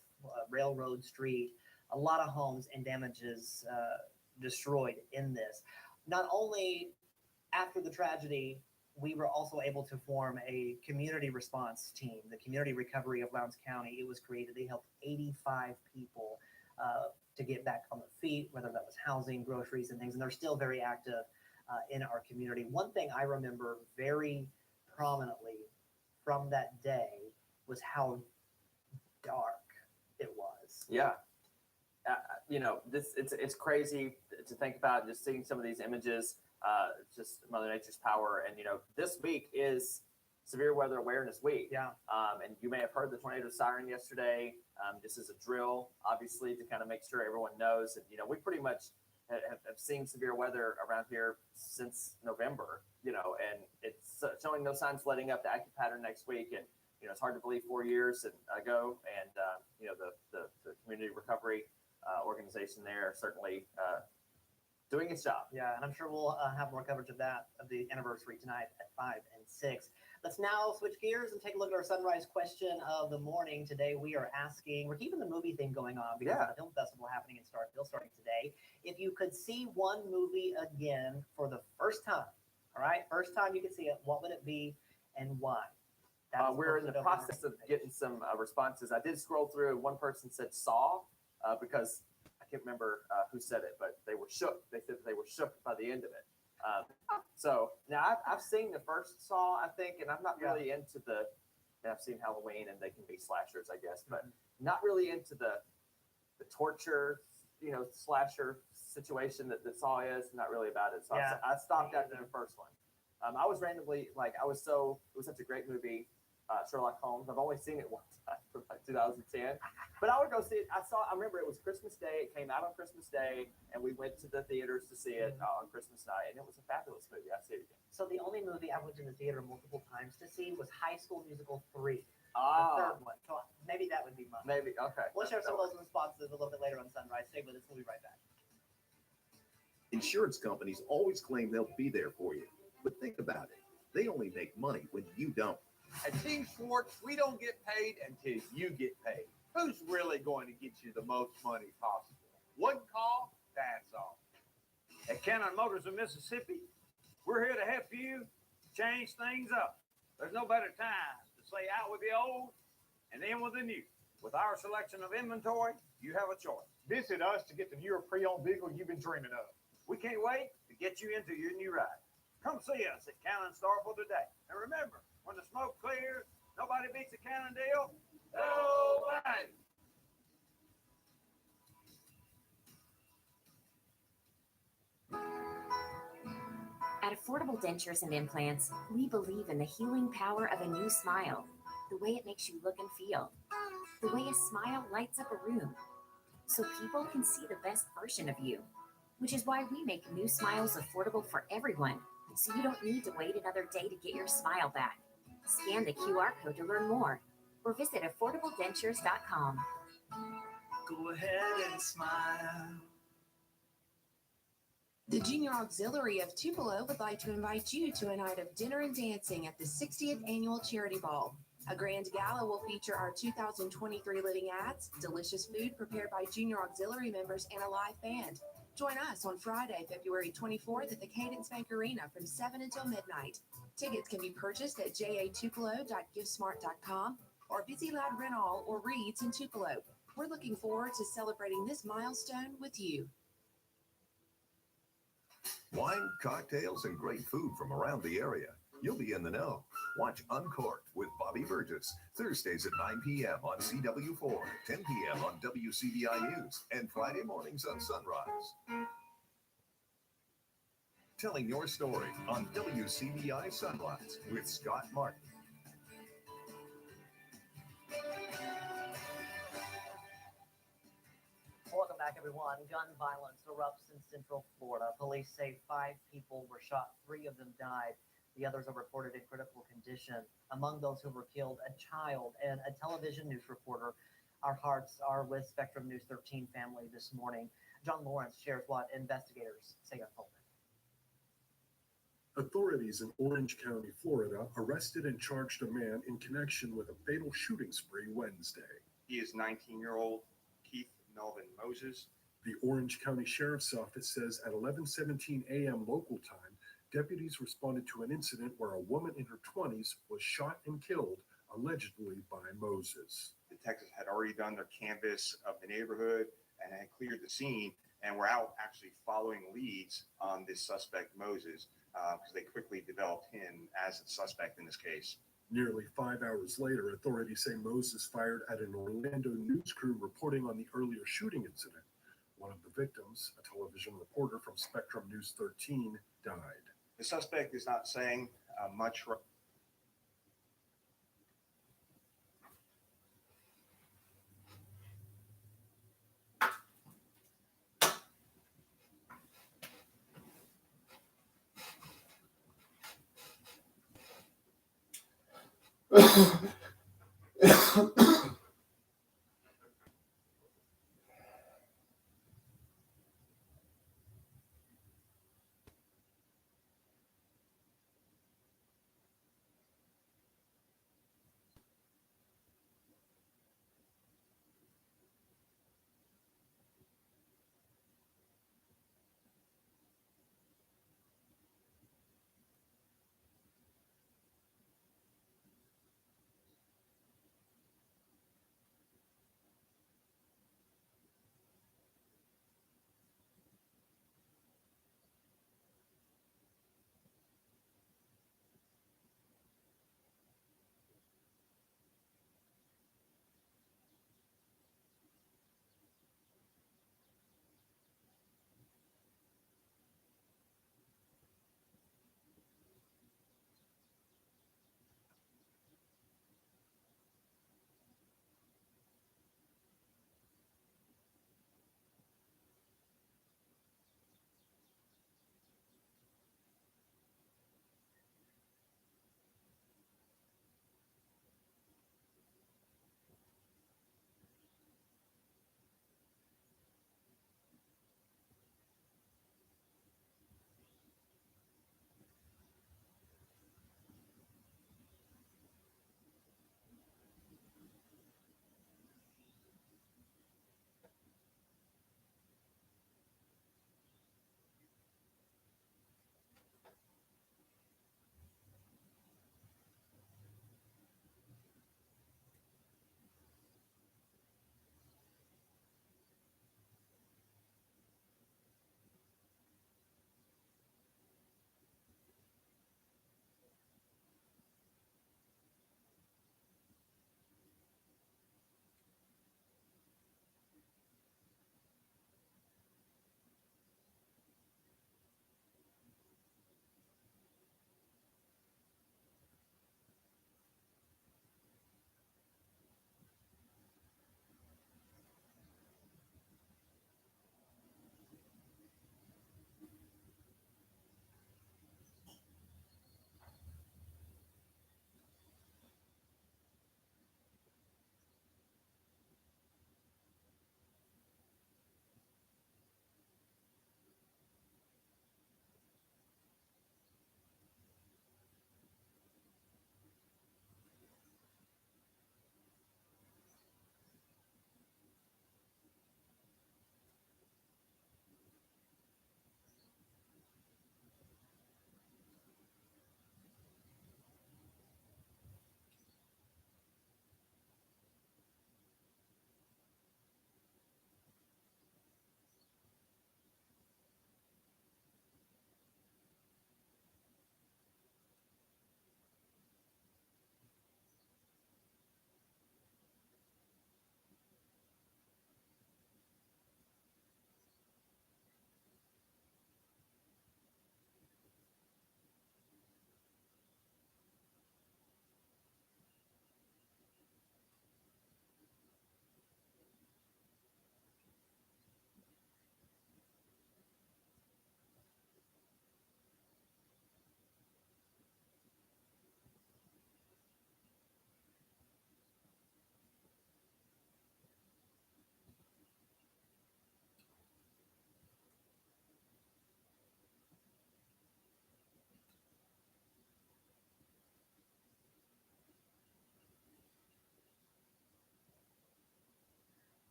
C: Railroad Street. A lot of homes and damages destroyed in this. Not only after the tragedy, we were also able to form a community response team, the Community Recovery of Lowndes County. It was created. They helped 85 people to get back on their feet, whether that was housing, groceries, and things. And they're still very active in our community. One thing I remember very prominently from that day was how dark it was.
D: Yeah. It's crazy to think about just seeing some of these images, just Mother Nature's power. And, this week is Severe Weather Awareness Week.
C: Yeah.
D: And you may have heard the tornado siren yesterday. This is a drill, obviously, to kind of make sure everyone knows. And, we pretty much have seen severe weather around here since November, and it's showing no signs letting up. The active pattern next week. And, it's hard to believe 4 years ago. And, the community recovery organization there certainly doing its job.
C: Yeah, and I'm sure we'll have more coverage of that, of the anniversary tonight at 5 and 6. Let's now switch gears and take a look at our sunrise question of the morning. Today we are asking, we're keeping the movie thing going on because of the film festival happening in Starkville starting today. If you could see one movie again for the first time, all right, first time you could see it, what would it be and why?
D: We're in the process of getting some responses. I did scroll through, and one person said Saw, because I can't remember who said it, but they were shook. They said that they were shook by the end of it. So now I've seen the first Saw, I think, and I'm not really into I've seen Halloween, and they can be slashers, I guess, but not really into the torture, slasher situation that Saw is. Not really about it. So I stopped after the first one. I was randomly it was such a great movie. Sherlock Holmes. I've only seen it one time from 2010, but I would go see it. I remember it was Christmas Day. It came out on Christmas Day, and we went to the theaters to see it on Christmas night, and it was a fabulous movie. I see it again.
C: So the only movie I went to the theater multiple times to see was High School Musical 3, the third one. So maybe that would be mine.
D: Maybe, okay.
C: We'll share some of those responses a little bit later on Sunrise. Stay with us. We'll be right back.
M: Insurance companies always claim they'll be there for you, but think about it. They only make money when you don't.
N: At Team Sports, we don't get paid until you get paid. Who's really going to get you the most money possible? One call, that's all. At Cannon Motors of Mississippi, we're here to help you change things up. There's no better time to say out with the old and in with the new. With our selection of inventory, you have a choice. Visit us to get the newer pre-owned vehicle you've been dreaming of. We can't wait to get you into your new ride. Come see us at Cannon Starkville today. And remember, when the smoke clears, nobody beats a Cannon deal. Nobody.
O: At Affordable Dentures and Implants, we believe in the healing power of a new smile, the way it makes you look and feel, the way a smile lights up a room, so people can see the best version of you, which is why we make new smiles affordable for everyone, so you don't need to wait another day to get your smile back. Scan the QR code to learn more, or visit affordabledentures.com.
P: Go ahead and smile.
X: The Junior Auxiliary of Tupelo would like to invite you to a night of dinner and dancing at the 60th Annual Charity Ball. A grand gala will feature our 2023 living ads, delicious food prepared by Junior Auxiliary members, and a live band. Join us on Friday, February 24th at the Cadence Bank Arena from 7 until midnight. Tickets can be purchased at jatupelo.givesmart.com or Busy Lad Renall or Reed's in Tupelo. We're looking forward to celebrating this milestone with you.
M: Wine, cocktails, and great food from around the area. You'll be in the know. Watch Uncorked with Bobby Burgess, Thursdays at 9 p.m. on CW4, 10 p.m. on WCBI News, and Friday mornings on Sunrise. Telling your story on WCBI Sunrise with Scott Martin.
C: Welcome back, everyone. Gun violence erupts in Central Florida. Police say 5 people were shot, 3 of them died. The others are reported in critical condition. Among those who were killed, a child and a television news reporter. Our hearts are with Spectrum News 13 family this morning. John Lawrence shares what investigators say unfolded.
B: Authorities in Orange County, Florida, arrested and charged a man in connection with a fatal shooting spree Wednesday.
Q: He is 19-year-old Keith Melvin Moses.
B: The Orange County Sheriff's Office says at 11:17 a.m. local time, deputies responded to an incident where a woman in her 20s was shot and killed, allegedly by Moses.
Q: Detectives had already done their canvass of the neighborhood and had cleared the scene, and were out actually following leads on this suspect, Moses, because they quickly developed him as a suspect in this case.
B: Nearly 5 hours later, authorities say Moses fired at an Orlando news crew reporting on the earlier shooting incident. One of the victims, a television reporter from Spectrum News 13, died.
Q: The suspect is not saying much.